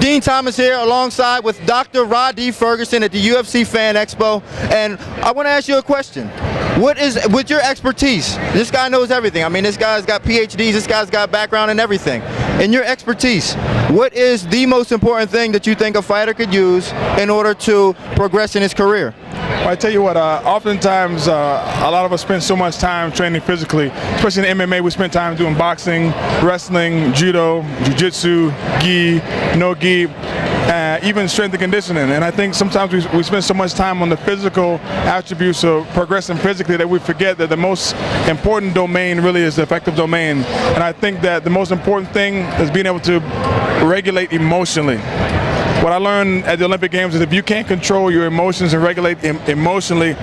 Dean Thomas here alongside with Dr. Rhadi Ferguson at the UFC Fan Expo, and I want to ask you a question. With your expertise, this guy knows everything. I mean, this guy's got PhDs, this guy's got background in everything. In your expertise, what is the most important thing that you think a fighter could use in order to progress in his career? Well, I tell you what, oftentimes a lot of us spend so much time training physically, especially in MMA. We spend time doing boxing, wrestling, judo, jiu-jitsu, gi, no gi, even strength and conditioning. And I think sometimes we spend so much time on the physical attributes of progressing physically that we forget that the most important domain really is the effective domain. And I think that the most important thing is being able to regulate emotionally. What I learned at the Olympic Games is if you can't control your emotions and regulate emotionally,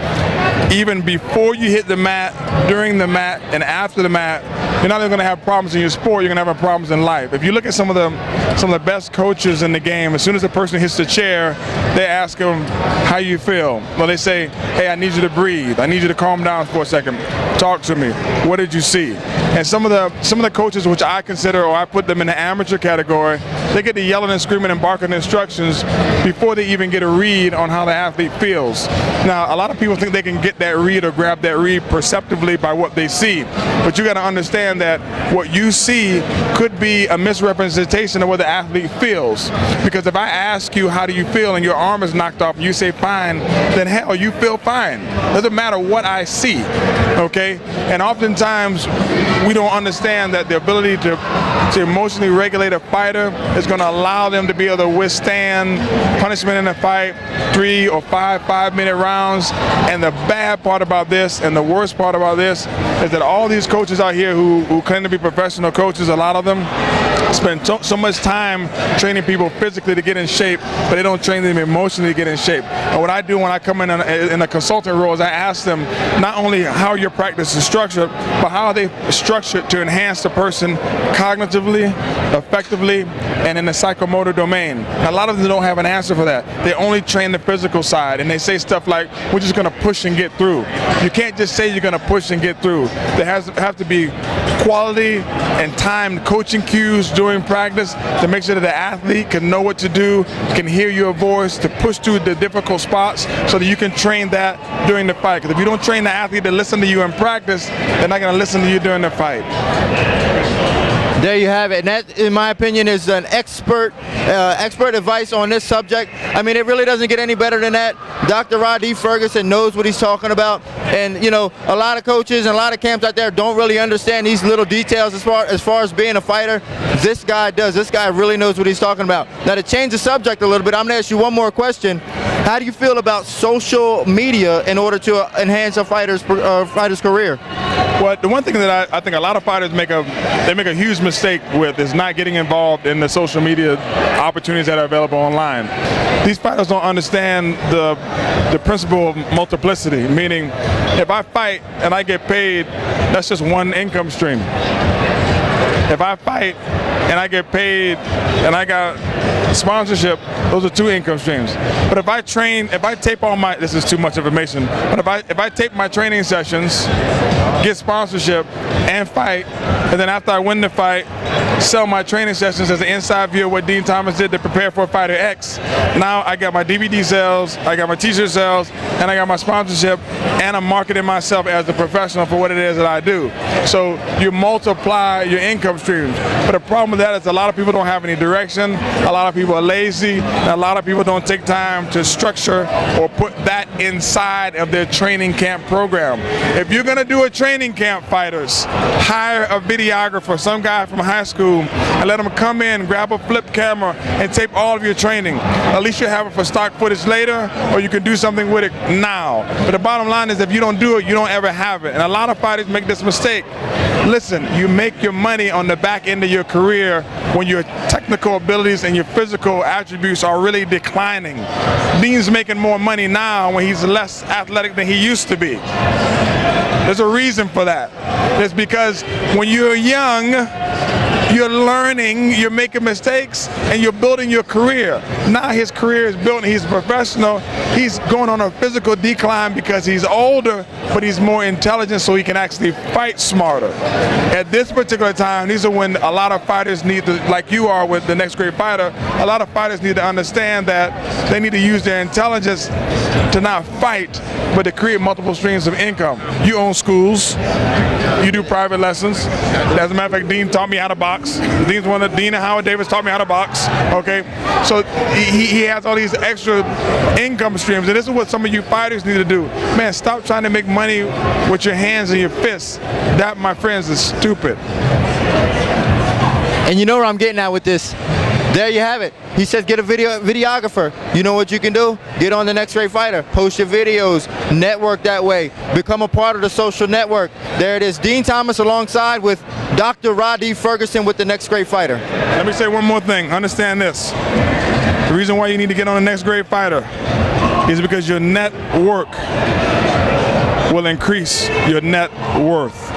even before you hit the mat, during the mat, and after the mat, you're not only going to have problems in your sport, you're going to have problems in life. If you look at some of the best coaches in the game, as soon as a person hits the chair, they ask them, how you feel? Well, they say, hey, I need you to breathe. I need you to calm down for a second. Talk to me. What did you see? And some of the coaches, which I consider, or I put them in the amateur category, they get to yelling and screaming and barking instructions before they even get a read on how the athlete feels. Now, a lot of people think they can get that read or grab that read perceptively by what they see. But you got to understand that what you see could be a misrepresentation of what the athlete feels. Because if I ask you, how do you feel, and your arm is knocked off and you say fine, then hell, you feel fine. Doesn't matter what I see, okay? And oftentimes, we don't understand that the ability to emotionally regulate a fighter is going to allow them to be able to withstand punishment in a fight, 3 or 5 minute rounds. And the bad part about this, and the worst part about this, is that all these coaches out here who claim to be professional coaches, a lot of them spend so much time training people physically to get in shape, but they don't train them emotionally to get in shape. And what I do when I come in a consultant role is I ask them not only how your practice is structured, but how are they structured to enhance the person cognitively, effectively, and in the psychomotor domain. And a lot of them don't have an answer for that. They only train the physical side, and they say stuff like, we're just going to push and get through. You can't just say you're going to push and get through. There have to be quality and timed coaching cues during practice to make sure that the athlete can know what to do, can hear your voice, to push through the difficult spots so that you can train that during the fight. Because if you don't train the athlete to listen to you in practice, they're not going to listen to you during the fight. There you have it, and that, in my opinion, is an expert advice on this subject. I mean, it really doesn't get any better than that. Dr. Rhadi Ferguson knows what he's talking about, and you know, a lot of coaches and a lot of camps out there don't really understand these little details as far as being a fighter. This guy does. This guy really knows what he's talking about. Now, to change the subject a little bit, I'm going to ask you one more question. How do you feel about social media in order to enhance a fighter's career? Well, the one thing that I think a lot of fighters make a huge mistake with is not getting involved in the social media opportunities that are available online. These fighters don't understand the principle of multiplicity, meaning if I fight and I get paid, that's just one income stream. If I fight and I get paid and I got sponsorship, those are 2 income streams. But if I tape all my, this is too much information, but if I tape my training sessions, get sponsorship, and fight, and then after I win the fight, sell my training sessions as an inside view of what Dean Thomas did to prepare for Fighter X. Now I got my DVD sales, I got my t-shirt sales, and I got my sponsorship, and I'm marketing myself as a professional for what it is that I do. So you multiply your income streams. But the problem with that is a lot of people don't have any direction, a lot of people are lazy, and a lot of people don't take time to structure or put that inside of their training camp program. If you're going to do a training camp, fighters, hire a videographer, some guy from high school, and let him come in, grab a flip camera, and tape all of your training. At least you'll have it for stock footage later, or you can do something with it now. But the bottom line is if you don't do it, you don't ever have it. And a lot of fighters make this mistake. Listen, you make your money on the back end of your career when your technical abilities and your physical attributes are really declining. Dean's making more money now when he's less athletic than he used to be. There's a reason for that. It's because when you're young, you're learning, you're making mistakes, and you're building your career. Now his career is built, he's a professional, he's going on a physical decline because he's older, but he's more intelligent, so he can actually fight smarter. At this particular time, these are when a lot of fighters need to, like you are with the Next Great Fighter, a lot of fighters need to understand that they need to use their intelligence to not fight, but to create multiple streams of income. You own schools, you do private lessons. As a matter of fact, Dean taught me how to box. Dean and Howard Davis taught me how to box. Okay, so he has all these extra income streams, and this is what some of you fighters need to do. Man, stop trying to make money with your hands and your fists. That, my friends, is stupid. And you know where I'm getting at with this. There you have it. He says get a videographer. You know what you can do? Get on the Next Great Fighter. Post your videos. Network that way. Become a part of the social network. There it is. Dean Thomas alongside with Dr. Rhadi Ferguson with the Next Great Fighter. Let me say one more thing. Understand this. The reason why you need to get on the Next Great Fighter is because your network will increase your net worth.